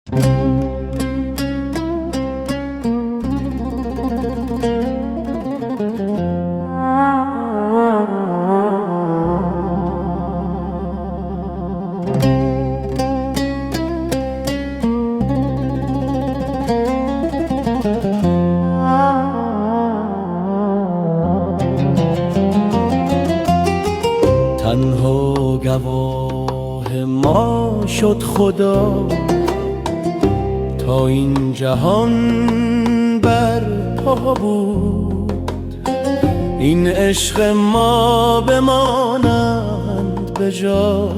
تنها گواه ما شد خدا تا این جهان برپا بود. این عشق ما بمانند به جا،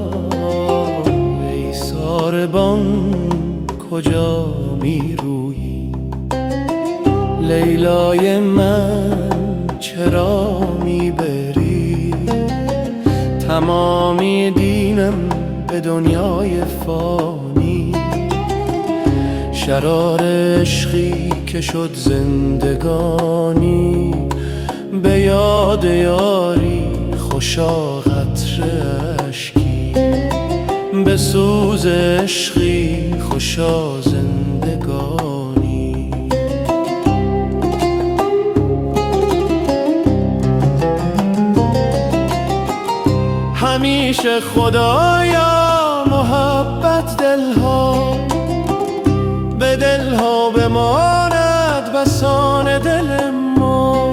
ای ساربان کجا می رویی؟ لیلای من چرا می بری؟ تمامی دینم به دنیای فانی، شرار عشقی که شد زندگانی. به یاد یاری خوشا قطره اشکی، به سوز عشقی خوشا زندگانی. همیشه خدایا محبت دلها به دلها بماند، بسان دل ما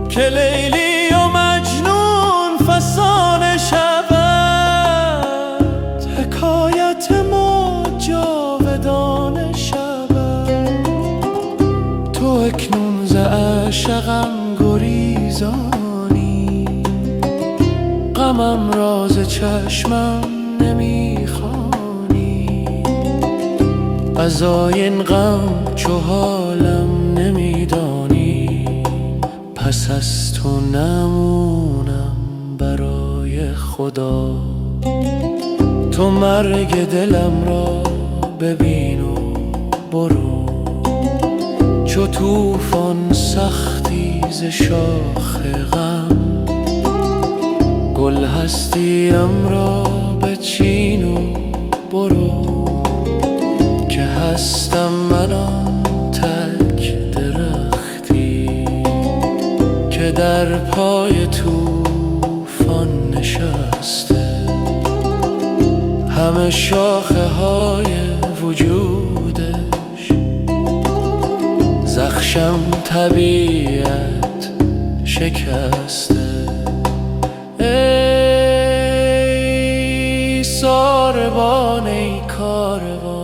که لیلی و مجنون فسانه شود. حکایت ما جاودانه شود. تو اکنون ز عشقم گریزانی، غمم راز چشمم نمیخوانی. از این غم چو حالم نمیدانی، پس از تو نمونم برای خدا. تو مرگ دلم را ببین و برو، چو طوفان سختی ز شاخ غم. گل هستیم را بچین و برو، که هستم من آن تک درختی که در پای طوفان نشسته. همه شاخه های وجودش زخشم طبیعت شکسته.